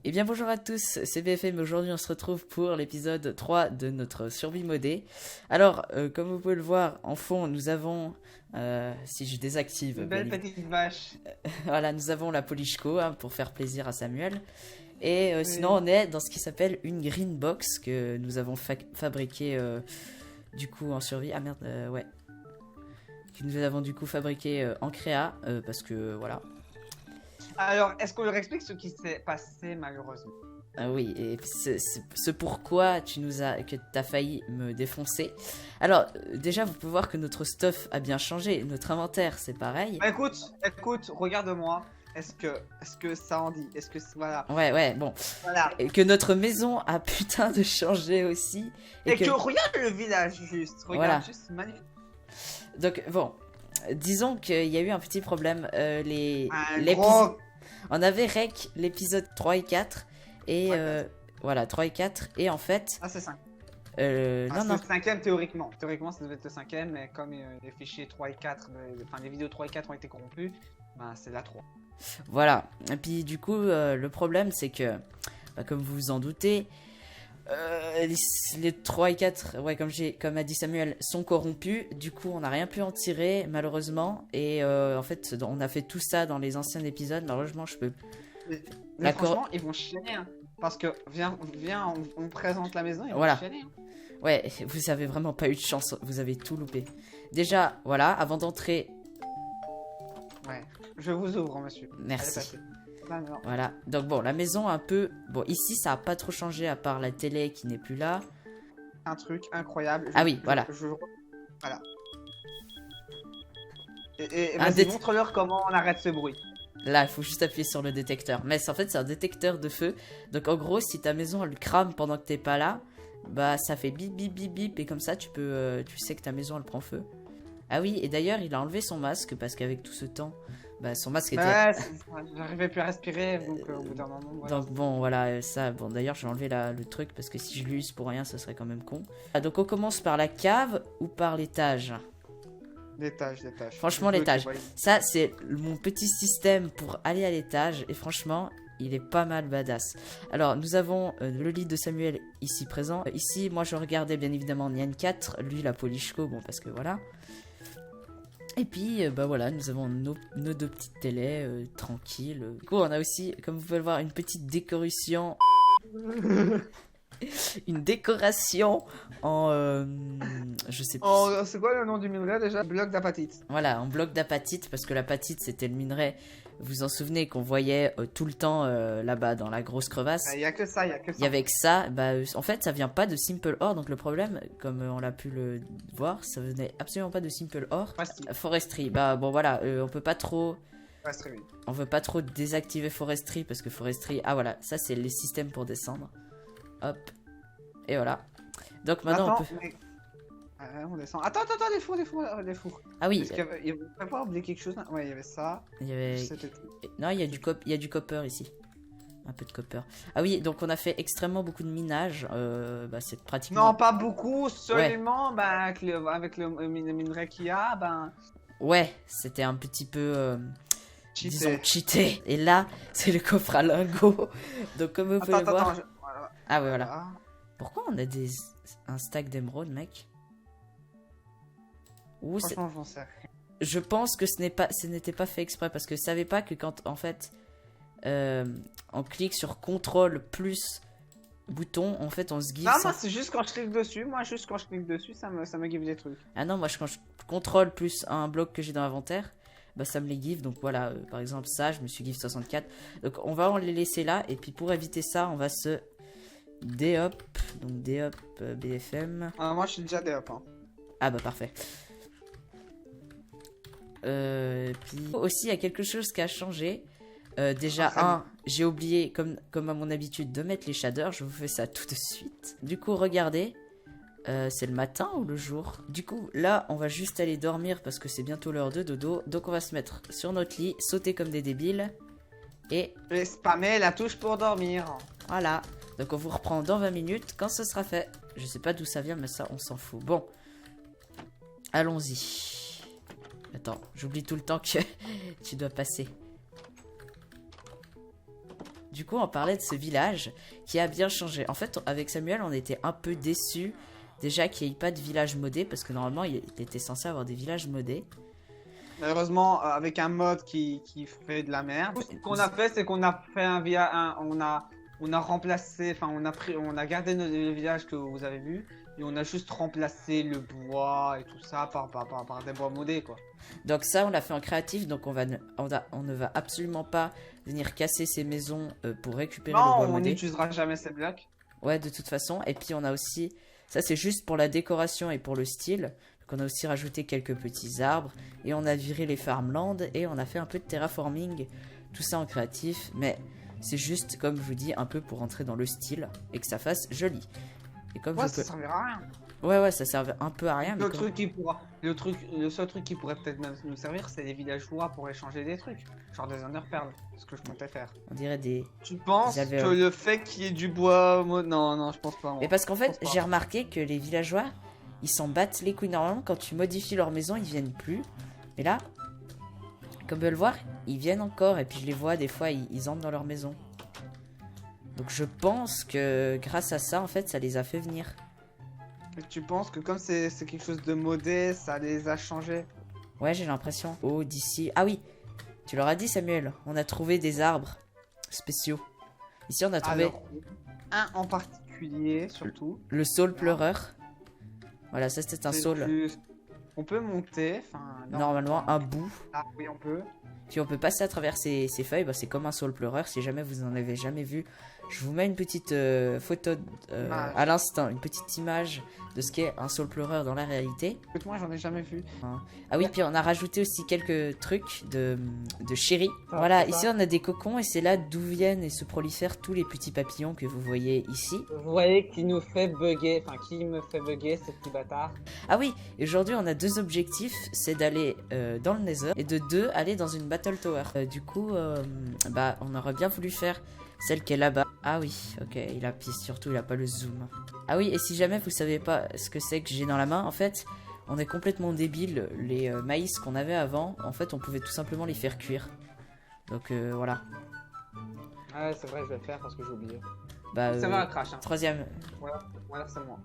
Eh bien bonjour à tous, c'est BFM, aujourd'hui on se retrouve pour l'épisode 3 de notre survie modée. Alors, comme vous pouvez le voir, en fond nous avons, si je désactive, Une belle petite vache. voilà, nous avons la Polishko hein, pour faire plaisir à Samuel. Et Oui. sinon on est dans ce qui s'appelle une green box que nous avons fabriqué du coup en survie. Ah merde, ouais. Que nous avons du coup fabriqué en créa, parce que voilà. Alors, est-ce qu'on leur explique ce qui s'est passé malheureusement? Ah oui, et ce pourquoi que t'as failli me défoncer. Alors, déjà, vous pouvez voir que notre stuff a bien changé. Notre inventaire, c'est pareil. Bah, écoute, regarde-moi. Est-ce que ça en dit? Voilà. Ouais, bon. Voilà. Et que notre maison a putain de changé aussi. Et que regarde le village juste. Regarde, Voilà. juste magnifique. Donc, bon. Disons qu'il y a eu un petit problème. Gros. On avait rec l'épisode 3 et 4. Et voilà, 3 et 4. Et en fait. Ah, c'est 5. Non. C'est le cinquième théoriquement. Théoriquement, ça devait être le cinquième, mais comme les fichiers 3 et 4, enfin les vidéos 3 et 4 ont été corrompus, bah c'est la 3. Voilà. Et puis du coup, le problème c'est que, comme vous vous en doutez, les 3 et 4, ouais, comme a dit Samuel, sont corrompus. Du coup, on n'a rien pu en tirer, malheureusement. Et en fait, on a fait tout ça dans les anciens épisodes. Malheureusement, je peux. Mais franchement, ils vont chialer. Hein. Parce que, viens, on présente la maison, ils vont chialer. Hein. Ouais, vous avez vraiment pas eu de chance. Vous avez tout loupé. Déjà, voilà, avant d'entrer. Ouais, je vous ouvre, monsieur. Merci. Non. Voilà, donc bon, la maison un peu... Bon, ici, ça a pas trop changé à part la télé qui n'est plus là. Un truc incroyable. Voilà. Voilà. Et vas-y, montre-leur comment on arrête ce bruit. Là, il faut juste appuyer sur le détecteur. Mais en fait, c'est un détecteur de feu. Donc en gros, si ta maison, elle crame pendant que t'es pas là, bah ça fait bip, bip, bip, bip. Et comme ça, tu sais que ta maison, elle prend feu. Ah oui, et d'ailleurs, il a enlevé son masque parce qu'avec tout ce temps... Bah, son masque était... Ouais, j'arrivais plus à respirer, donc au bout d'un moment... Voilà. Donc bon, voilà, ça... Bon, d'ailleurs, j'ai enlevé le truc, parce que si je l'use pour rien, ça serait quand même con. Ah, donc on commence par la cave ou par l'étage? L'étage. Franchement, l'étage. Ça, c'est mon petit système pour aller à l'étage, et franchement, il est pas mal badass. Alors, nous avons le lit de Samuel ici présent. Ici, moi, je regardais bien évidemment Nyan 4, lui, la Polishko, bon, parce que voilà... Et puis, bah voilà, nous avons nos deux petites télés tranquilles. Du coup, on a aussi, comme vous pouvez le voir, une petite décoration. Une décoration en... je sais plus. C'est quoi le nom du minerai déjà? Bloc d'apatite. Voilà, en bloc d'apatite, parce que l'apatite, c'était le minerai, vous vous en souvenez, qu'on voyait tout le temps là-bas, dans la grosse crevasse. Il y a que ça. Il y avait que ça, bah, en fait, ça vient pas de Simple Ore, donc le problème, comme on l'a pu le voir, ça venait absolument pas de Simple Ore. Forestry, bah bon voilà, on peut pas trop... Forestry, oui. On veut pas trop désactiver Forestry, parce que Forestry... Ah voilà, ça c'est les systèmes pour descendre. Hop, et voilà. Donc maintenant on peut... Mais... on descend. Attends, des fours. Ah oui. Il faut pas oublier quelque chose. Ouais, il y avait ça. Il y avait... Non, il y a du copper ici. Un peu de copper. Ah oui, donc on a fait extrêmement beaucoup de minage. Bah, c'est pratiquement... Non, pas beaucoup, seulement ouais. Bah, avec le minerai qu'il y a, ben... Ouais, c'était un petit peu... disons cheaté. Et là, c'est le coffre à lingots. Donc comme vous pouvez le voir... Ah ouais, voilà. Pourquoi on a un stack d'émeraude, mec? Franchement, j'en sais rien. Je pense que ce n'était pas fait exprès, parce que je savais pas que quand, en fait... on clique sur CTRL plus bouton, en fait on se give. Non, moi c'est juste quand je clique dessus, ça me give des trucs. Ah non, moi quand je CTRL plus un bloc que j'ai dans l'inventaire, bah ça me les give. Donc voilà, par exemple ça, je me suis give 64. Donc on va les laisser là, et puis pour éviter ça, on va se déhop. Donc déhop BFM. Moi je suis déjà déhop. Hein. Ah bah parfait. Puis aussi il y a quelque chose qui a changé. Déjà, j'ai oublié, comme à mon habitude, de mettre les shaders. Je vous fais ça tout de suite. Du coup, regardez. C'est le matin ou le jour? Du coup, là, on va juste aller dormir parce que c'est bientôt l'heure de dodo. Donc, on va se mettre sur notre lit, sauter comme des débiles. Et spammer la touche pour dormir. Voilà. Donc, on vous reprend dans 20 minutes quand ce sera fait. Je sais pas d'où ça vient, mais ça, on s'en fout. Bon. Allons-y. Attends, j'oublie tout le temps que tu dois passer. Du coup, on parlait de ce village qui a bien changé. En fait, avec Samuel, on était un peu déçus déjà qu'il n'y ait pas de village modé, parce que normalement, il était censé avoir des villages modés. Malheureusement, avec un mode qui fait de la merde. Ce qu'on a fait, c'est qu'on a fait on a remplacé, enfin on a gardé le village que vous avez vu et on a juste remplacé le bois et tout ça par des bois modés quoi. Donc ça, on l'a fait en créatif, donc on ne va absolument pas venir casser ces maisons pour récupérer le bois modé. Non, on n'utilisera jamais ces blocs. Ouais, de toute façon. Et puis on a aussi, ça c'est juste pour la décoration et pour le style. Donc on a aussi rajouté quelques petits arbres et on a viré les farmlands et on a fait un peu de terraforming, tout ça en créatif, mais c'est juste, comme je vous dis, un peu pour entrer dans le style et que ça fasse joli. Et comme ça servira à rien. Ouais, ça servait un peu à rien. Le seul truc qui pourrait peut-être nous servir, c'est les villageois pour échanger des trucs, genre des Enderpearls, ce que je comptais faire. On dirait des... Tu penses que le fait qu'il y ait du bois... Non, je pense pas. Mais parce qu'en fait, j'ai remarqué que les villageois, ils s'en battent les couilles. Normalement, quand tu modifies leur maison, ils viennent plus. Mais là, comme vous pouvez le voir, ils viennent encore. Et puis je les vois, des fois, ils entrent dans leur maison. Donc je pense que grâce à ça, en fait, ça les a fait venir. Et tu penses que comme c'est quelque chose de modé, ça les a changés? Ouais, j'ai l'impression. Oh, d'ici... Ah oui, tu leur as dit, Samuel. On a trouvé des arbres spéciaux. Ici, on a trouvé... Alors, un en particulier, surtout. Le saule pleureur. Voilà, ça c'était un saule. On peut monter, normalement un bout. Ah oui, on peut. Puis on peut passer à travers ces feuilles. Bah, c'est comme un saule pleureur. Si jamais vous en avez jamais vu, je vous mets une petite photo à l'instant, une petite image de ce qu'est un saule pleureur dans la réalité. Moi, j'en ai jamais vu. Ah oui, puis on a rajouté aussi quelques trucs de chéri. Voilà, ici on a des cocons et c'est là d'où viennent et se prolifèrent tous les petits papillons que vous voyez ici. Vous voyez qui nous fait bugger, enfin qui me fait bugger, ce petit bâtard. Ah oui, aujourd'hui on a deux objectifs, c'est d'aller dans le Nether et de deux, aller dans une Battle Tower. Du coup, bah on aurait bien voulu faire celle qui est là-bas. Ah oui, ok, surtout il a pas le zoom. Ah oui, et si jamais vous savez pas ce que c'est que j'ai dans la main, en fait, on est complètement débile. Les maïs qu'on avait avant, en fait, on pouvait tout simplement les faire cuire. Donc voilà. Ah ouais, c'est vrai, je vais le faire parce que j'ai oublié. Bah, ça va, crash. Hein. Troisième. Voilà, c'est moi.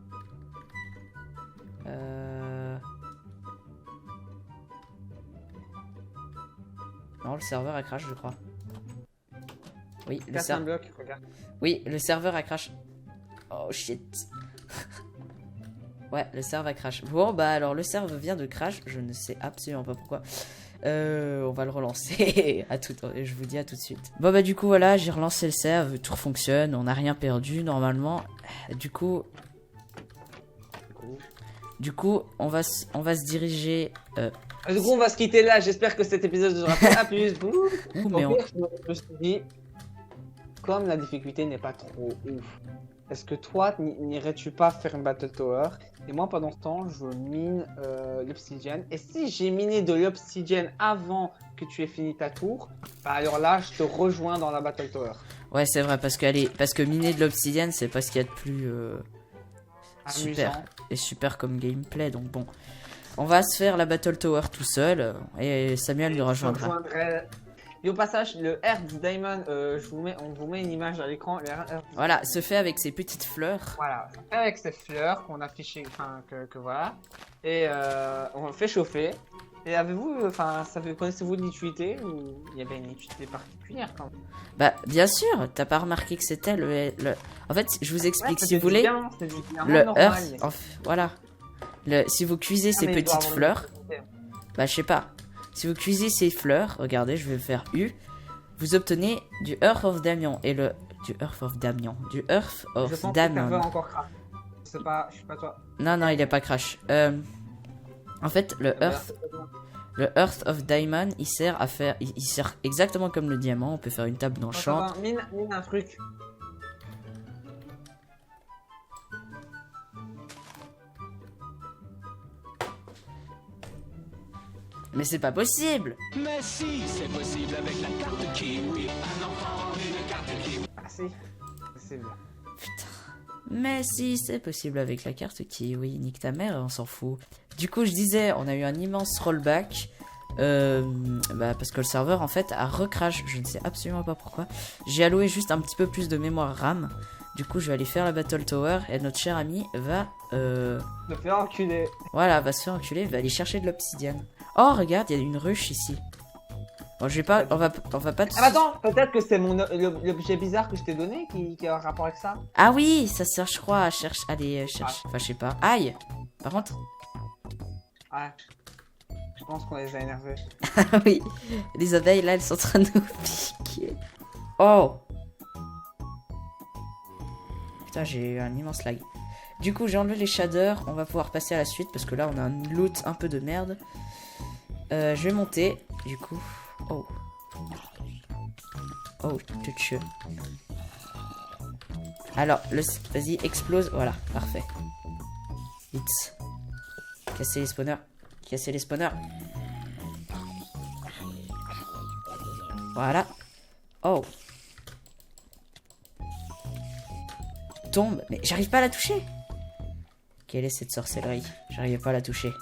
Non, le serveur a crash, je crois. Oui, le serveur a crash. Oh shit. Ouais, le serveur a crash. Bon, bah alors le serveur vient de crash. Je ne sais absolument pas pourquoi. On va le relancer. Je vous dis à tout de suite. Bon, bah du coup, voilà, j'ai relancé le serveur. Tout fonctionne. On n'a rien perdu normalement. Du coup, on va se diriger. Du coup, on va se quitter là. J'espère que cet épisode vous aura plu. À plus. Mais je me suis dit, comme la difficulté n'est pas trop ouf, est-ce que toi, n'irais-tu pas faire une Battle Tower? Et moi, pendant ce temps, je mine l'obsidienne. Et si j'ai miné de l'obsidienne avant que tu aies fini ta tour, bah alors là, je te rejoins dans la Battle Tower. Ouais, c'est vrai, parce que miner de l'obsidienne, c'est pas ce qu'il y a de plus super. Et super comme gameplay, donc bon. On va se faire la Battle Tower tout seul, et Samuel nous rejoindra. Et au passage, le Earth Diamond, on vous met une image à l'écran. Voilà, se fait avec ces petites fleurs. Voilà, se fait avec ces fleurs qu'on a affichées, enfin que voilà. Et on le fait chauffer. Et avez-vous, connaissez-vous l'utilité ou il y avait une utilité particulière quand même? Bah bien sûr, t'as pas remarqué que c'était le... En fait, je vous explique, si vous voulez, le Earth, voilà. Si vous cuisez ces petites fleurs, bah je sais pas. Si vous cuisez ces fleurs, regardez, je vais faire U, vous obtenez du Earth of Damian. Et du Earth of Damian. Du Earth of Damian. Encore crash. Je suis pas toi. Non, il est pas crash. En fait, le Earth of Diamond, il sert à faire... Il sert exactement comme le diamant, on peut faire une table d'enchant. Mine un truc. Mais c'est pas possible! Mais si, c'est possible avec la carte Kiwi. Un enfant, une carte Kiwi. Ah si, c'est bien. Putain. Mais si, c'est possible avec la carte Kiwi. Nique ta mère, on s'en fout. Du coup, je disais, on a eu un immense rollback. Bah, parce que le serveur en fait a recrash. Je ne sais absolument pas pourquoi. J'ai alloué juste un petit peu plus de mémoire RAM. Du coup, je vais aller faire la Battle Tower et notre cher ami va. Me faire enculer. Voilà, va se faire enculer, va aller chercher de l'obsidienne. Oh, regarde, il y a une ruche ici. Bon, je vais pas. On va pas. Ah, attends, peut-être que c'est l'objet bizarre que je t'ai donné qui a un rapport avec ça. Ah oui, ça sert, je crois, à chercher. Allez, cherche. Enfin, je sais pas. Aïe! Par contre. Ouais. Je pense qu'on les a énervés. Ah oui, les abeilles là, elles sont en train de nous piquer. Oh! Putain, j'ai eu un immense lag. Du coup, j'ai enlevé les shaders. On va pouvoir passer à la suite parce que là, on a un loot un peu de merde. Je vais monter. Du coup. Oh. Oh, tchou. Alors, vas-y, explose. Voilà, parfait. Vite. Casser les spawners. Casser les spawners. Voilà. Oh. Tombe. Mais j'arrive pas à la toucher. Quelle est cette sorcellerie? J'arrive pas à la toucher.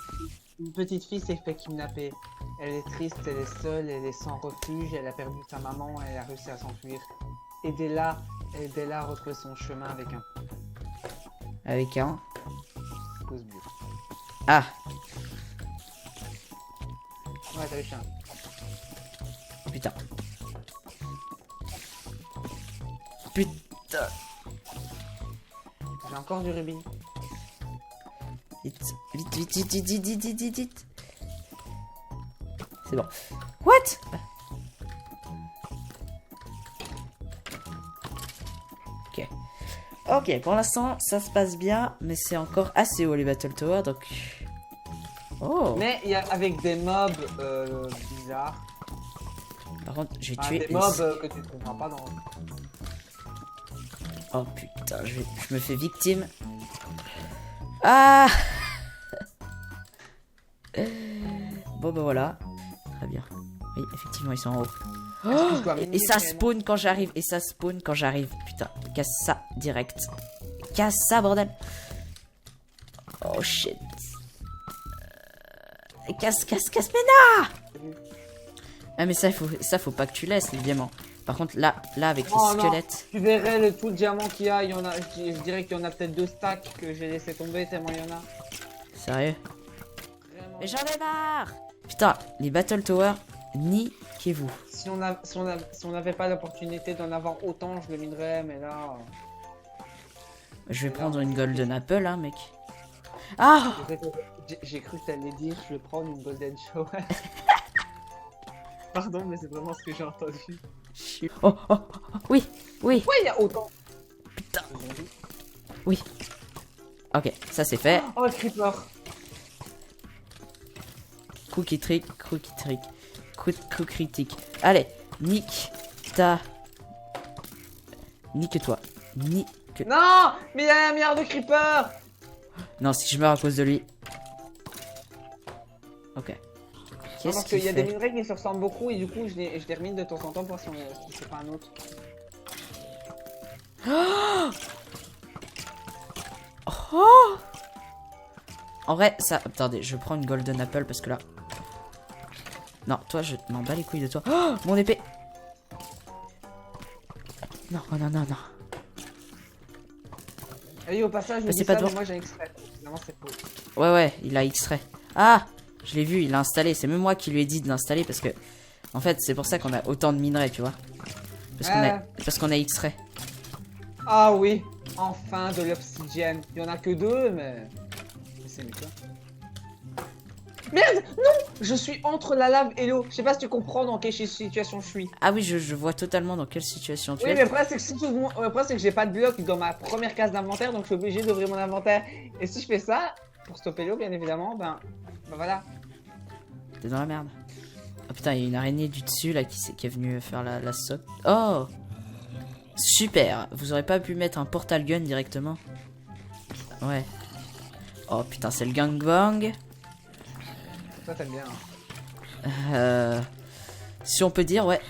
Une petite fille s'est fait kidnapper. Elle est triste, elle est seule, elle est sans refuge, elle a perdu sa maman, elle a réussi à s'enfuir. Aidez-la à retrouver son chemin avec un Avec un. pouce bleu. Ah. Ouais, t'as vu chien. Putain. Putain. J'ai encore du rubis. Vite. C'est bon. What? Ok. Ok, pour l'instant, ça se passe bien, mais c'est encore assez haut les Battle Tower, donc... Oh. Mais il y a avec des mobs bizarres. Par contre, je vais Enfin, tuer... des mobs que tu ne trouveras pas dans... Oh putain, je me fais victime. Ah. Bon bah voilà. Très bien. Oui, effectivement, ils sont en haut. Oh, et ça spawn quand j'arrive. Et ça spawn quand j'arrive. Putain, casse ça direct. Casse ça, bordel. Oh shit. Casse, mais non. Ah mais ça, faut pas que tu laisses les diamants. Par contre, là avec les squelettes. Non. Tu verrais tout le diamant qu'il y a. Il y en a, je dirais qu'il y en a peut-être 2 stacks que j'ai laissé tomber tellement il y en a. Sérieux? Vraiment. Mais j'en ai marre. Putain, les Battle Tower, niquez-vous. Si on n'avait pas l'opportunité d'en avoir autant, je le minerais, mais là... Je vais prendre une Golden Apple, hein, mec. Ah. J'ai cru que t'allais dire, je vais prendre une Golden Shower. Pardon, mais c'est vraiment ce que j'ai entendu. Oh, oui. Pourquoi il y a autant? Putain. Oui. Ok, ça c'est fait. Oh, le creeper. Cookie trick. Coup critique. Allez, nique-toi. Non, mais il y a un milliard de creepers. Non, si je meurs à cause de lui. Ok. Qu'est-ce Parce qu'il y a des minerais qui se ressemblent beaucoup et du coup je les remine de temps en temps pour si c'est pas un autre. Oh. En vrai, ça... Attendez, je prends une Golden Apple parce que là... Non, toi, je m'en bats les couilles de toi. Oh, mon épée. Non. Et au passage, je Bah, dis pas ça, devant. mais moi j'ai extrait. Évidemment, c'est faux. Ouais, il a extrait. Ah, je l'ai vu, il l'a installé. C'est même moi qui lui ai dit de l'installer parce que... En fait, c'est pour ça qu'on a autant de minerais, tu vois. Parce qu'on a extrait. Ah oui, enfin de l'obsidienne. Il y en a que 2, mais c'est mieux ça. Merde, non, je suis entre la lave et l'eau. Je sais pas si tu comprends dans quelle situation je suis. Ah oui, je vois totalement dans quelle situation tu Oui, es. mais le problème c'est que j'ai pas de bloc dans ma première case d'inventaire, donc je suis obligé d'ouvrir mon inventaire. Et si je fais ça, pour stopper l'eau, bien évidemment, ben voilà. T'es dans la merde. Oh putain, il y a une araignée du dessus là qui est venue faire la sauce. Oh, super. Vous aurez pas pu mettre un portal gun directement? Ouais. Oh putain, c'est le gangbang. Ça t'aimes bien. Hein. Si on peut dire, ouais.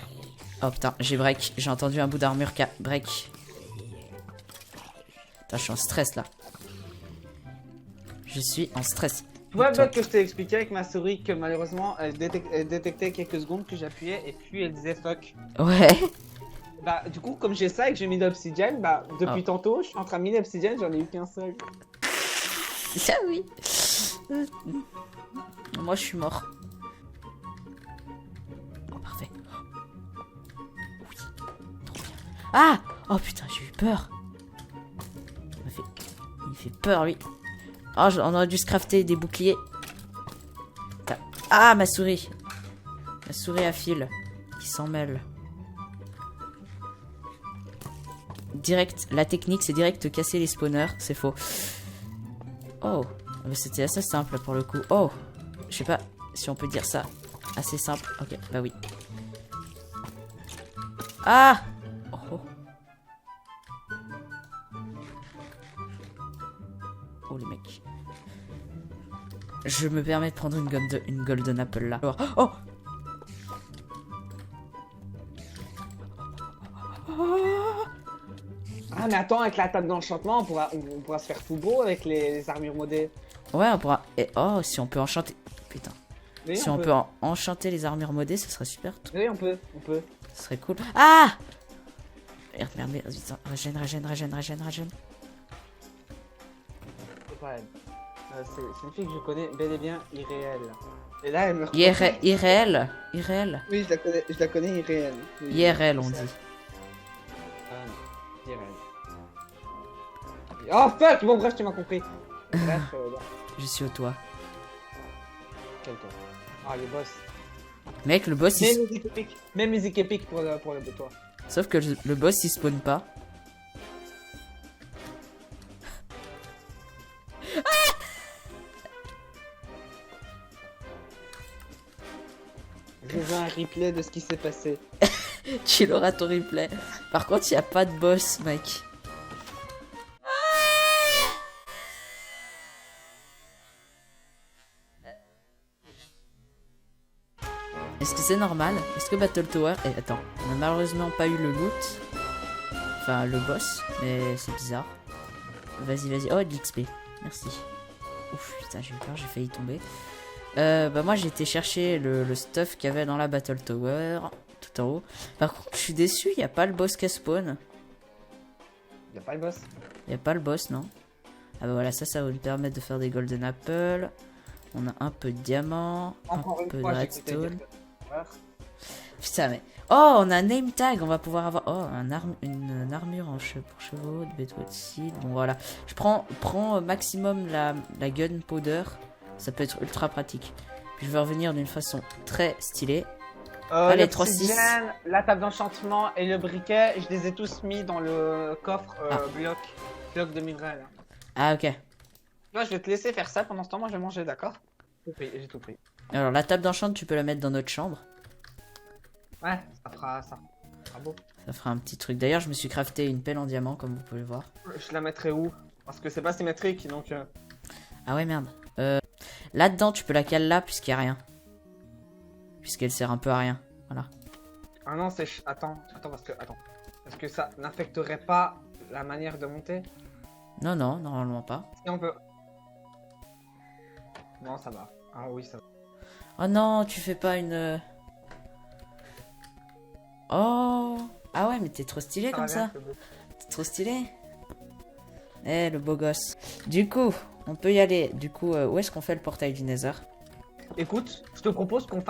Oh putain, j'ai break. J'ai entendu un bout d'armure qui a break. Putain, je suis en stress là. Je suis en stress. Tu vois le Toi. bug que je t'ai expliqué avec ma souris que malheureusement elle détectait quelques secondes que j'appuyais et puis elle disait fuck. Ouais. Bah du coup comme j'ai ça et que j'ai mis l'obsidienne, bah depuis Oh. tantôt je suis en train de miner l'obsidienne, j'en ai eu qu'un seul. Ça oui. Moi je suis mort. Oh parfait. Oui. Trop bien. Ah. Oh putain j'ai eu peur. Il fait peur lui. Oh on aurait dû se crafter des boucliers. Ah ma souris. Ma souris à fil. Qui s'en mêle. Direct. La technique c'est direct casser les spawners. C'est faux. Oh. Mais c'était assez simple pour le coup. Oh. Je sais pas si on peut dire ça. Assez simple. Ok, bah oui. Ah. Oh. Oh les mecs. Je me permets de prendre une golden apple là. Oh. Ah mais attends, avec la table d'enchantement on pourra se faire tout beau avec les armures modées. Ouais, on pourra. Et oh, si on peut enchanter. Putain. Oui, Si on peut enchanter les armures modées, ce serait super. Oui on peut. Ce serait cool. Ah. Merde, vite. Régène. C'est pas elle. C'est une fille que je connais bel et bien irréelle. Et là elle me IRL. Oui je la connais irréelle. Oui, IRL on dit. irréelle. Oh fuck. Bon bref tu m'as compris. Bref, Je suis au toit. quel toit. Ah les boss. Mec, le boss il... Même musique épique pour le toit. Sauf que le boss il spawn pas. Je veux un replay de ce qui s'est passé. Tu l'auras ton replay. Par contre, il n'y a pas de boss, mec. Est-ce que c'est normal? Est-ce que Battle Tower... Eh, attends, on a malheureusement pas eu le loot. Enfin, le boss, mais c'est bizarre. Vas-y. Oh, de l'XP. Merci. Ouf, putain, j'ai eu peur, j'ai failli tomber. Bah moi, j'ai été chercher le stuff qu'il y avait dans la Battle Tower. Tout en haut. Par contre, je suis déçu, il n'y a pas le boss qui spawn. Y'a pas le boss? Il n'y a pas le boss, non? Ah bah voilà, ça va nous permettre de faire des golden apples. On a un peu de diamant, Encore un une peu de fois, j'écoutais redstone. dire que- Putain, mais... Oh, on a un name tag, on va pouvoir avoir... Oh, une armure pour chevaux, de bedwood seed. Bon, voilà. Je prends au maximum la gunpowder. Ça peut être ultra pratique. Puis je vais revenir d'une façon très stylée. Allez, 3-6. La table d'enchantement et le briquet, je les ai tous mis dans le coffre bloc de minerai. Là. Ah, ok. Là, je vais te laisser faire ça pendant ce temps, moi je vais manger, d'accord? J'ai tout pris. Alors, la table d'enchant, tu peux la mettre dans notre chambre. Ouais, ça fera beau. Ça fera un petit truc. D'ailleurs, je me suis crafté une pelle en diamant, comme vous pouvez le voir. Je la mettrai où? Parce que c'est pas symétrique, donc... Ah ouais, merde. Là-dedans, tu peux la caler là, puisqu'il n'y a rien. Puisqu'elle sert un peu à rien. Voilà. Ah non, c'est... Attends, Est-ce que ça n'affecterait pas la manière de monter? Non, normalement pas. Si on peut... Non, ça va. Ah oui, ça va. Oh non, tu fais pas une... Oh. Ah ouais, mais t'es trop stylé comme ça. T'es trop stylé. Eh, le beau gosse. Du coup, on peut y aller. Du coup, où est-ce qu'on fait le portail du Nether? Écoute, je te propose qu'on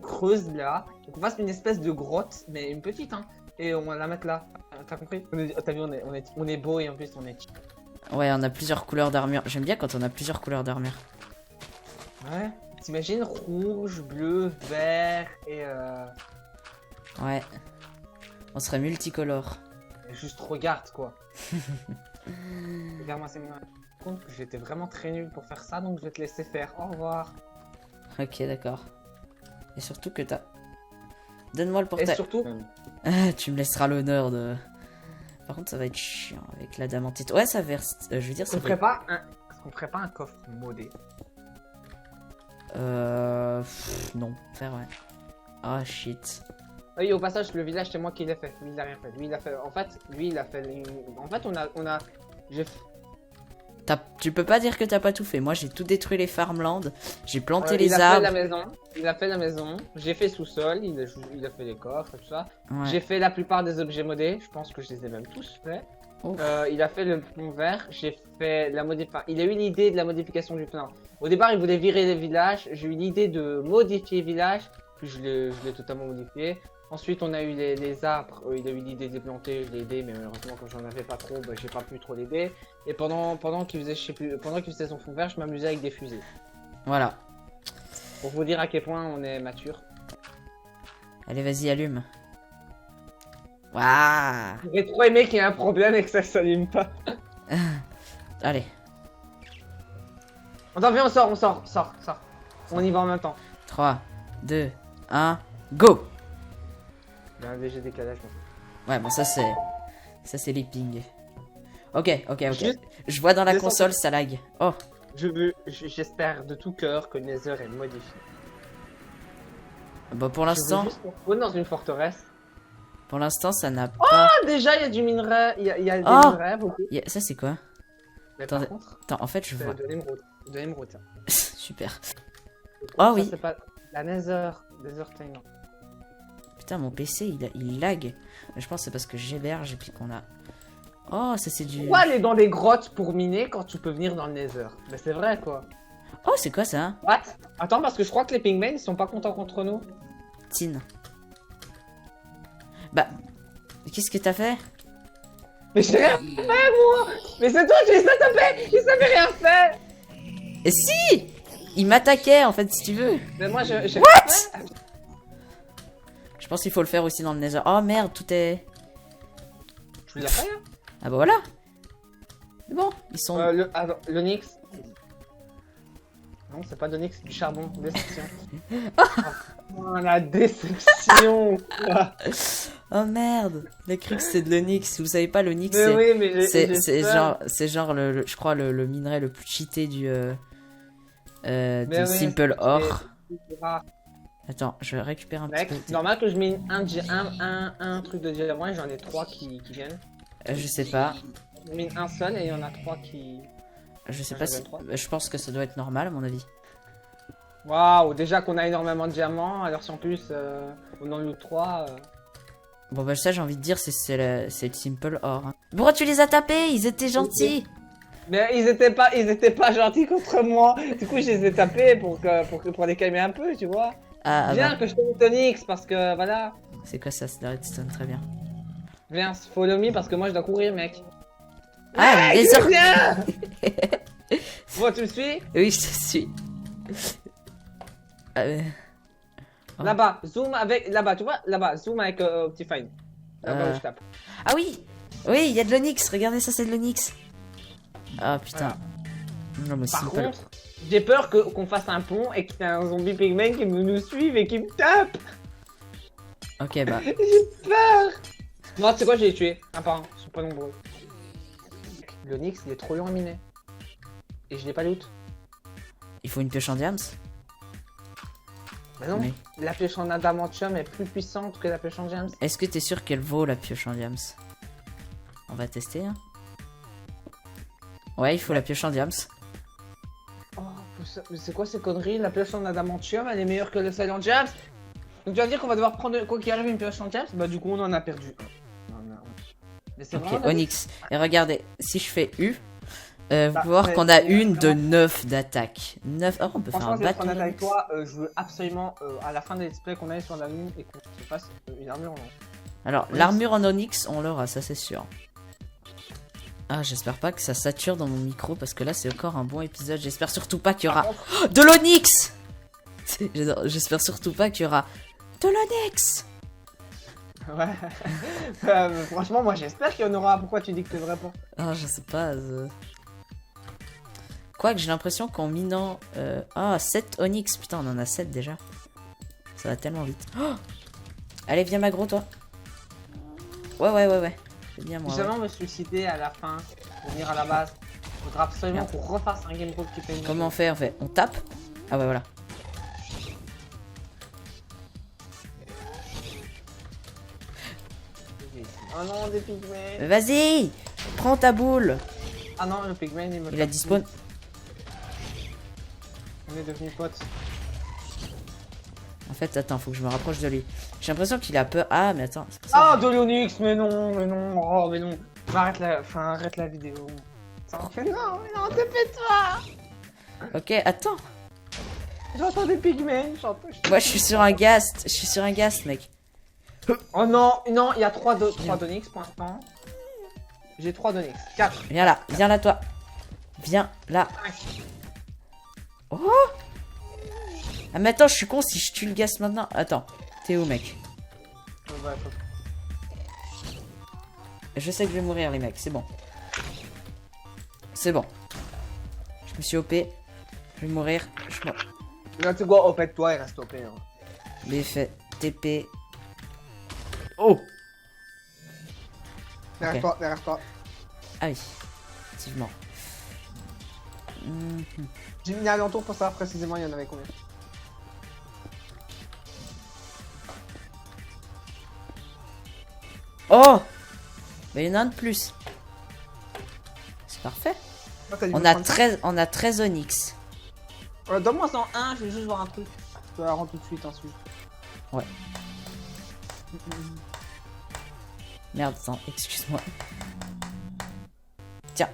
creuse là, qu'on fasse une espèce de grotte, mais une petite, hein, et on va la mettre là. T'as compris? T'as vu, on est beau et en plus on est... Ouais, on a plusieurs couleurs d'armure. J'aime bien quand on a plusieurs couleurs d'armure. Ouais. T'imagines rouge, bleu, vert et Ouais. On serait multicolore. juste regarde quoi. Regarde-moi, c'est moi. Compte que j'étais vraiment très nul pour faire ça, donc je vais te laisser faire. Au revoir. Ok, d'accord. Et surtout que t'as... Donne-moi le portail. Et surtout... Ah, tu me laisseras l'honneur de... Par contre, ça va être chiant avec l'adamantite. Ouais, ça verse... je veux dire, ça Est-ce qu'on ferait pas un coffre modé? Non. Faire, ouais. Ah, shit. Oui, au passage, le village, c'est moi qui l'ai fait. Lui, il a rien fait. Lui, il a fait... En fait, lui, il a fait... En fait, on a... Tu peux pas dire que t'as pas tout fait. Moi, j'ai tout détruit les farmlands. J'ai planté les il a fait arbres. la maison. Il a fait la maison. J'ai fait sous-sol. Il a fait les coffres, tout ça. Ouais. J'ai fait la plupart des objets modés. Je pense que je les ai même tous faits. Ouf. Il a fait le pont vert. J'ai fait la modification. Il a eu l'idée de la modification du plan. Au départ, il voulait virer les villages. J'ai eu l'idée de modifier les villages. Puis je l'ai totalement modifié. Ensuite, on a eu les arbres. Il a eu l'idée de les planter, je l'ai aidé, mais malheureusement, quand j'en avais pas trop, bah, j'ai pas pu trop l'aider. Et pendant qu'il faisait, je sais plus, pendant qu'il faisait son fond vert, je m'amusais avec des fusées. Voilà. Pour vous dire à quel point on est mature. Allez, vas-y, allume. Waouh. J'ai trop aimé qu'il y ait un problème et que ça s'allume pas. Allez. Attends, viens, on sort. On y va en même temps. 3, 2, 1, go. Il y a un léger décalage. Ouais, bon, ça c'est les pings. Ok. Juste- Je vois dans la descends. console, ça lag. Oh, J'espère de tout cœur que Nether est modifié. bah pour Je veux l'instant, juste qu'on spawn dans une forteresse. ça n'a pas. Ah, déjà, il y a du minerai. Il y a des Oh minerais, beaucoup. Ça c'est quoi? Mais Attendez. par contre, Attends, en fait, je vois. de l'émeraude. De l'émeraude, tiens. Super. Ça, Oh oui. c'est pas la Nether Time. Putain, mon PC il lag. Je pense que c'est parce que j'héberge et puis qu'on a. Oh, ça c'est du. Pourquoi aller dans des grottes pour miner quand tu peux venir dans le Nether? Mais c'est vrai quoi. Oh, c'est quoi ça? What? Attends, parce que je crois que les pingmen ils sont pas contents contre nous. Tin. Bah, qu'est-ce que t'as fait? Mais j'ai rien fait moi. Mais c'est toi qui les as tapés. Ils savaient rien faire. Et si! Il m'attaquait en fait, si tu veux. Mais moi j'ai. What? Je pense qu'il faut le faire aussi dans le Nether. Oh merde, tout est. Tu l'as fait hein? Ah bah voilà. C'est bon, ils sont. L'onyx. Non, c'est pas d'onyx, c'est du charbon. Déception. Oh, la déception. Oh merde, les cru que c'est de l'onyx. Vous savez pas, l'onyx Mais c'est. oui, mais C'est genre je crois le minerai le plus cheaté du oui, Simple Ore. c'est rare. Attends, je récupère un Mec, petit peu. normal que je mine un truc de diamant et j'en ai 3 qui viennent. Je sais pas. Je mine un seul et il y en a 3 qui. Je sais Ouais, pas j'avais si. trois. Je pense que ça doit être normal à mon avis. Waouh, déjà qu'on a énormément de diamants, alors si en plus on en loot 3. Bon bah ça j'ai envie de dire c'est le Simple Ore. Hein. Pourquoi tu les as tapés? Ils étaient gentils. Mais ils étaient pas gentils contre moi. Du coup, je les ai tapés pour les calmer un peu, tu vois. Ah Viens bah. que je te montre Onyx parce que voilà. C'est quoi ça? C'est de la redstone, très bien. Viens, follow me parce que moi je dois courir, mec. Ah, Mec, bien sûr. viens. Bon, tu me suis? Oui, je te suis. Oh. Là-bas, zoom avec. Là-bas, tu vois? Là-bas, zoom avec Optifine. Là-bas où je tape. Ah oui! Oui, il y a de l'onyx, regardez ça, c'est de l'onyx. Ah putain. Non, mais Par Simple. contre, j'ai peur qu'on fasse un pont et qu'il y ait un zombie pigman qui nous suive et qui me tape. Ok, bah. J'ai peur. Non, tu sais quoi, je vais les tuer. Un par un, ils sont pas nombreux. L'onyx, il est trop long à miner. Et je l'ai pas loot. Il faut une pioche en diams? Bah non, Oui. la pioche en adamantium est plus puissante que la pioche en gems. Est-ce que t'es sûr qu'elle vaut la pioche en diams? On va tester, hein. Ouais, il faut la pioche en diams. Oh, mais c'est quoi ces conneries? La pioche en adamantium, elle est meilleure que le sel en gems. Donc tu vas dire qu'on va devoir prendre, quoi qu'il arrive, une pioche en gems? Bah du coup, on en a perdu. Mais c'est Ok, vraiment Onyx. Et regardez, si je fais U, vous Bah, pouvez voir ouais, qu'on a ouais, une de vraiment. 9 d'attaque. 9. Oh, on peut faire Franchement, un je vais être bâton. honnête avec d'Onyx. toi, je veux absolument, à la fin des displays qu'on aille sur la lune et qu'on se fasse une armure en or. Alors, Oui. l'armure en Onyx, on l'aura, ça c'est sûr. Ah, j'espère pas que ça sature dans mon micro parce que là c'est encore un bon épisode. J'espère surtout pas qu'il y aura Par contre, Oh, de l'Onyx. J'espère surtout pas qu'il y aura de l'Onyx. ouais. Franchement, moi j'espère qu'il y en aura. Pourquoi tu dis que c'est vrai pas? Ah, je sais pas. Quoique j'ai l'impression qu'en minant... Ah, 7 Onyx. Putain, on en a 7 déjà. Ça va tellement vite. Oh, allez, viens m'aggro, toi. Ouais. C'est bien moi. Si jamais on veut se suicider à la fin, pour venir à la base, il faudra absolument Merde. qu'on refasse un game mode qui fait une. Comment on fait? On tape. Ah ouais, voilà. Oh non, des pygmées. Vas-y, prends ta boule. Ah non, le pigman il me. Il a dispawn. On est devenus potes. En fait, attends, faut que je me rapproche de lui. J'ai l'impression qu'il a peur. Ah, mais attends. c'est pas ça. Ah, de l'Onyx, mais non, oh, mais non. Arrête la vidéo. Ça en fait non, mais non, dépêche-toi. Ok, attends. J'entends des pigmen, j'entends. Moi, je suis sur un ghast. Je suis sur un ghast, mec. Oh non, non, il y a 3 d'Onyx pour l'instant. J'ai 3 d'Onyx. 4. Viens là, toi. Viens là. 5. Oh! Ah, mais attends, je suis con si je tue le ghast maintenant. Attends, t'es où, mec? Je sais que je vais mourir, les mecs, c'est bon. C'est bon. Je me suis OP. Je vais mourir. Je meurs. Là, tu vois, OP toi, il reste OP. Hein. BF, TP. Oh! Derrière toi, derrière toi. Ah oui, effectivement. J'ai mis un alentour pour savoir précisément il y en avait combien. Oh! Mais il y en a un de plus. C'est parfait. Ah, t'as dû On me a prendre 13 Onyx. ça. Donne-moi 101, je vais juste voir un truc. Je vais la rendre tout de suite ensuite. Ouais. Merde, attends, excuse-moi. Tiens.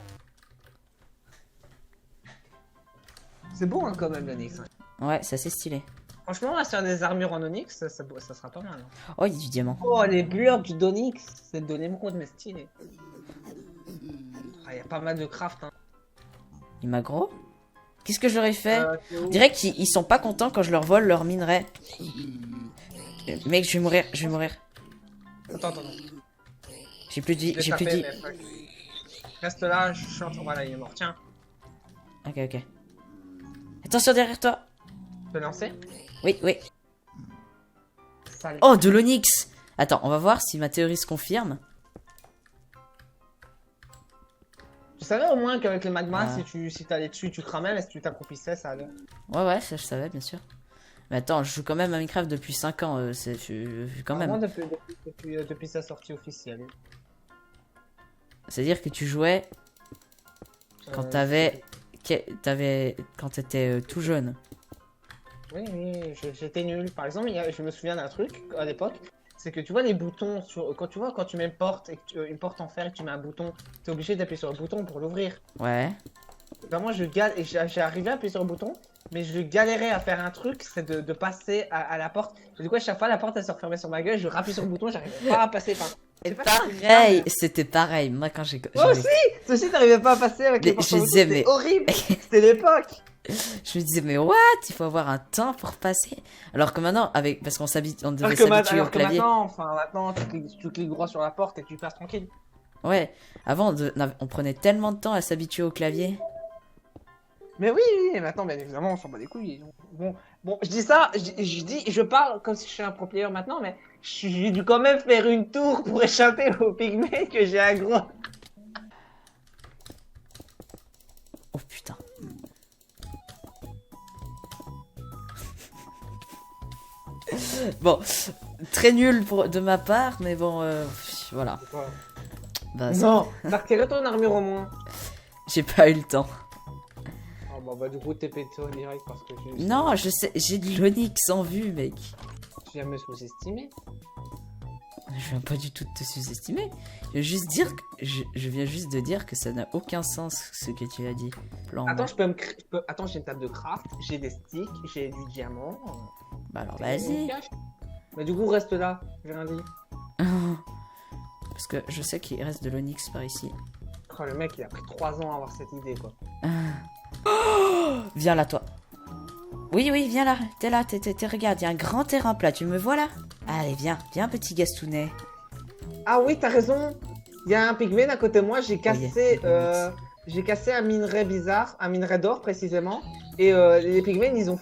C'est beau hein, quand même l'Onyx. Hein. Ouais, c'est assez stylé. Franchement, on va se faire des armures en Onyx, ça sera pas mal. Hein. Oh, il y a du diamant. Oh, les blurs d'Onyx, c'est de l'émeraude, mais stylé. Ah, il y a pas mal de craft. Hein. Il m'a gros. Qu'est-ce que je leur ai fait? T'es où On dirait qu'ils sont pas contents quand je leur vole leur minerai. Mec, je vais mourir, je vais mourir. Attends. J'ai plus de vie, j'ai plus de vie. Reste là, je suis en train. Voilà, il est mort. Tiens, Ok, ok. Attention derrière toi. je peux lancer. Oui, oui. Sale. Oh, de l'Onyx. Attends, on va voir si ma théorie se confirme. Tu savais au moins qu'avec le magma, Ah. si t'allais dessus, tu cramais, mais si tu t'accroupissais, ça allait. Ouais, ça je savais, bien sûr. Mais attends, je joue quand même à Minecraft depuis 5 ans. Quand Vraiment, même. depuis sa sortie officielle. C'est-à-dire que tu jouais quand t'avais. Quand t'étais tout jeune. Oui, j'étais nul. Par exemple, je me souviens d'un truc à l'époque. C'est que tu vois les boutons sur quand tu mets une porte et que une porte en fer et que tu mets un bouton, t'es obligé d'appuyer sur le bouton pour l'ouvrir. Ouais. Vraiment, j'ai arrivé à appuyer sur le bouton, mais je galérais à faire un truc, c'est de passer à la porte. Et du coup, à chaque fois, la porte elle se refermait sur ma gueule, je rappuie sur le bouton, j'arrivais pas à passer. Enfin, Pareil, c'était pareil. Moi, quand j'ai. Moi aussi, toi aussi, t'arrivais pas à passer avec les Mais portes je sur le disais, bouton, mais- c'était horrible. C'était l'époque. Je me disais, mais what? Il faut avoir un temps pour passer. Alors que maintenant, parce qu'on on devait Alors que, s'habituer au alors que clavier. maintenant, tu cliques droit sur la porte et tu passes tranquille. Ouais. Avant, on prenait tellement de temps à s'habituer au clavier. Mais oui, et maintenant, bien évidemment, on s'en bat les couilles. Bon, je dis ça, je parle comme si je suis un pro player maintenant, mais j'ai dû quand même faire une tour pour échapper au pygmée que j'ai aggro. Oh putain. Bon, très nul de ma part, mais bon, voilà. Bah, Non, t'as retiré ton armure au moins. j'ai pas eu le temps. Oh bah du coup t'es pété en direct parce que Non, je sais, j'ai de l'Onyx en vue, mec. j'ai jamais sous-estimé. Je viens pas du tout de te sous-estimer. Je viens juste dire je viens juste de dire que ça n'a aucun sens ce que tu as dit. Plan Attends, bas. Attends, j'ai une table de craft, j'ai des sticks, j'ai du diamant. Bah alors vas-y. Mais du coup reste là, j'ai rien dit. Parce que je sais qu'il reste de l'Onyx par ici. Oh, le mec il a pris 3 ans à avoir cette idée quoi. Viens là, toi. Oui, viens là. T'es là, regarde, il y a un grand terrain plat. Tu me vois là? Allez, viens, petit Gastounet. Ah oui, t'as raison. Il y a un pygmée à côté de moi. J'ai cassé, Onyx. j'ai cassé un minerai bizarre, un minerai d'or précisément. Et les pygmées, ils ont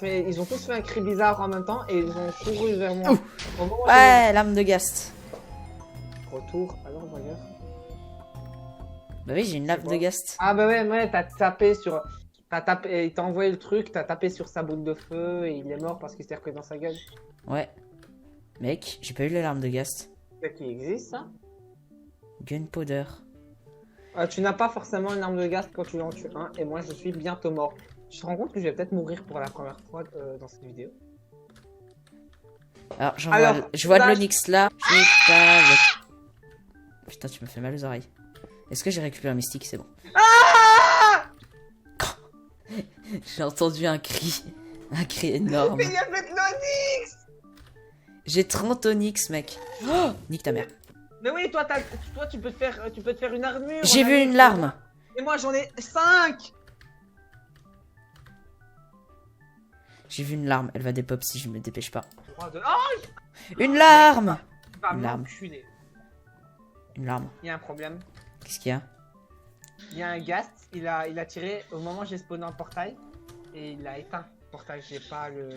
tous fait un cri bizarre en même temps et ils ont couru vers moi. Au moment où Ouais, lame de Gast. j'ai- Retour. Alors, voyons. Bah oui, j'ai une lame quoi de Gast. Ah bah ouais, t'as tapé sur, il t'a envoyé le truc, t'as tapé sur sa boule de feu et il est mort parce qu'il s'est repris dans sa gueule. Ouais. Mec, j'ai pas eu la larme de Gast. C'est qui existe ça? Gunpowder. Tu n'as pas forcément une arme de gaz quand tu en tues un, et moi je suis bientôt mort. Tu te rends compte que je vais peut-être mourir pour la première fois dans cette vidéo. Alors, Alors, je vois de là, l'onyx là. Putain, putain, tu me fais mal aux oreilles. Est-ce que j'ai récupéré un mystique? C'est bon. J'ai entendu un cri. Un cri énorme. Mais il y avait de l'onyx! J'ai 30 onyx, mec. Oh, nique ta mère. Mais oui, toi tu peux te faire une armure. J'ai on a vu vu, une larme. Et moi j'en ai 5. J'ai vu une larme. Elle va dépop si je me dépêche pas. Oh, Une larme. il va Une larme. m'enculer. Une larme. Il y a un problème. Qu'est-ce qu'il y a? Il y a un ghast, il a tiré au moment où j'ai spawné un portail. Et il a éteint le portail, j'ai pas le...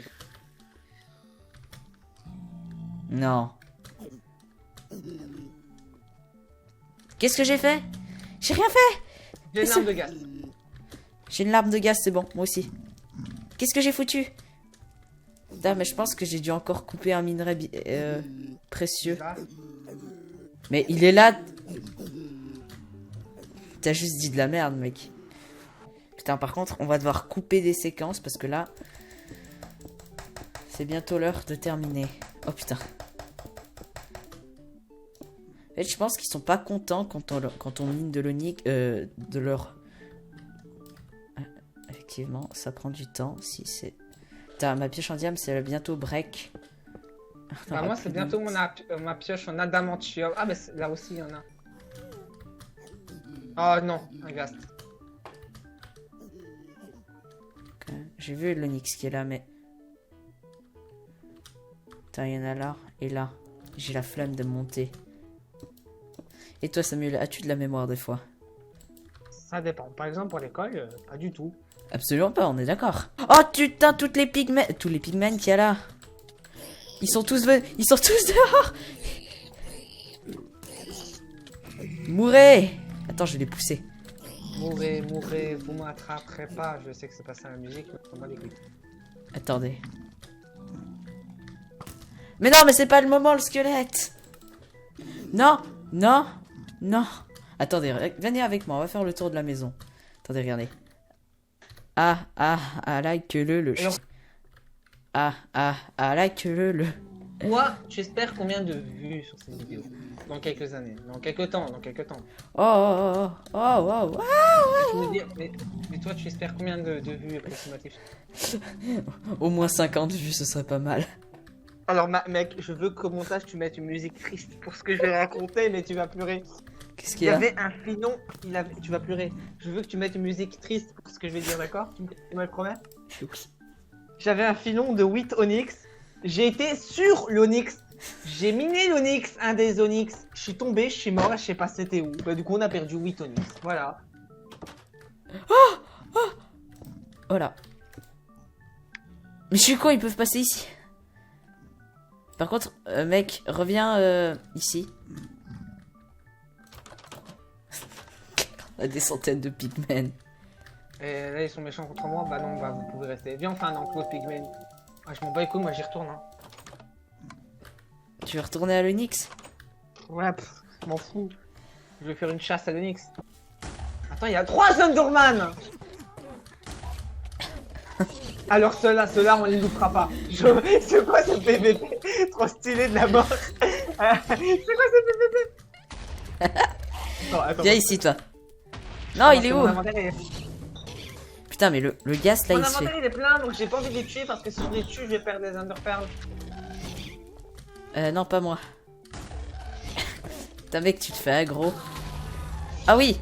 Non. Qu'est-ce que j'ai fait? J'ai rien fait. J'ai une arme de ghast. J'ai une larme de gaz, c'est bon, moi aussi. Qu'est-ce que j'ai foutu? Putain, mais je pense que j'ai dû encore couper un minerai précieux. Là. Mais il est là. T'as juste dit de la merde, mec. Putain, par contre, on va devoir couper des séquences parce que là, c'est bientôt l'heure de terminer. Oh putain. En fait, je pense qu'ils sont pas contents quand on mine de l'onyx, de leur... Effectivement, ça prend du temps. Si c'est... Putain, ma pioche en diamant, c'est bientôt break. Bah, moi, c'est bientôt ma pioche en adamantium. Ah, mais là aussi, il y en a. Oh non, un ghast. Okay. J'ai vu l'onyx qui est là, mais... Putain, il y en a là et là. J'ai la flemme de monter. Et toi, Samuel, as-tu de la mémoire des fois? Ça dépend. Par exemple, pour l'école, pas du tout. Absolument pas, on est d'accord. Oh putain, tous les pigmen qu'il y a là. Ils sont tous dehors. Mourez. Attends, je vais les pousser. Mourez, vous m'attraperez pas. Je sais que c'est pas ça la musique, mais on va l'écouter. Attendez. Mais non, mais c'est pas le moment, le squelette. Non, non, non. Attendez, venez avec moi, on va faire le tour de la maison. Attendez, regardez. Like le. Like le. Moi, j'espère combien de vues sur cette vidéo. Dans quelques années, dans quelques temps. Oh. Je veux dire, mais toi, tu espères combien de vues approximatifs? Au moins 50 vues, ce serait pas mal. Alors, mec, je veux qu'au montage, tu mettes une musique triste pour ce que je vais raconter, mais tu vas pleurer. Qu'est-ce Il qu'il y y a? avait un filon, tu vas pleurer. Je veux que tu mettes une musique triste pour ce que je vais dire, d'accord? Tu me le promets? J'avais un filon de 8 onyx. J'ai été sur l'onyx. J'ai miné l'onyx, un des onyx. Je suis tombé, je suis mort, je sais pas c'était où. Bah, du coup, on a perdu 8 onyx. Voilà. Oh là. Mais je suis con, ils peuvent passer ici. Par contre, mec, reviens ici. On a des centaines de pigmen. Et là, ils sont méchants contre moi. Bah non, bah vous pouvez rester. Viens, on fait un enclos de pigmen. Ah, je m'en bats les couilles, moi j'y retourne. Hein. Tu veux retourner à l'onyx? Ouais, je m'en fous. Je vais faire une chasse à l'onyx. Attends, il y a 3 Underman. Alors ceux-là, on les loupera pas. C'est quoi ce PVP? Trop stylé de la mort. C'est quoi ce PVP? Attends. Viens ici, toi. Non, il est où? Mon inventaire est... Putain, mais le gaz là, Mon il se fait. inventaire il est plein, donc j'ai pas envie de les tuer parce que si je les tue, je vais perdre des Underpearls. Non, pas moi. Putain, mec, tu te fais aggro. Ah oui.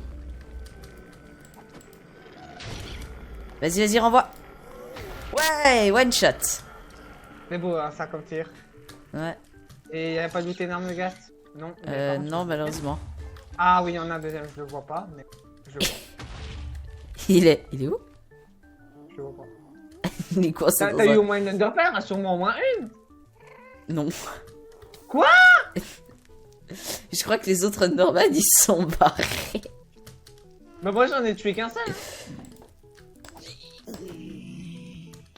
Vas-y, renvoie. Ouais, one shot. C'est beau, hein, ça comme tir. Ouais. Et y'a pas d'outil énorme de gaz? Non. Non, malheureusement. Ah oui, il y en a un deuxième, je le vois pas, mais je le vois. Il est où? Je le vois pas. Il est quoi ça? T'as eu au moins une Underpearl, hein, sûrement au moins une. Non. Quoi? Je crois que les autres Norman ils sont barrés. Bah moi j'en ai tué qu'un seul.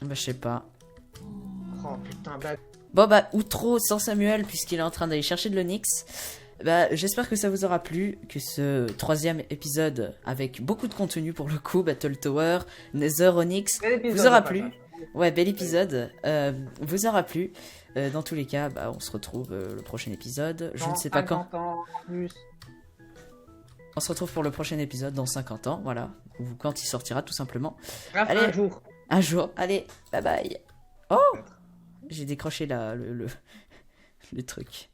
Bah je sais pas. Oh putain, bah... Bon bah outro sans Samuel puisqu'il est en train d'aller chercher de l'onyx. Bah, j'espère que ça vous aura plu, que ce 3e épisode, avec beaucoup de contenu pour le coup, Battle Tower, Nether, Onyx, vous aura plu. Ouais, bel épisode. Vous aura plu. Dans tous les cas, bah, on se retrouve le prochain épisode. Je ne sais pas quand. On se retrouve pour le prochain épisode dans 50 ans, voilà. Ou quand il sortira, tout simplement. Allez, un jour. Un jour. Allez, bye bye. Oh, j'ai décroché le truc.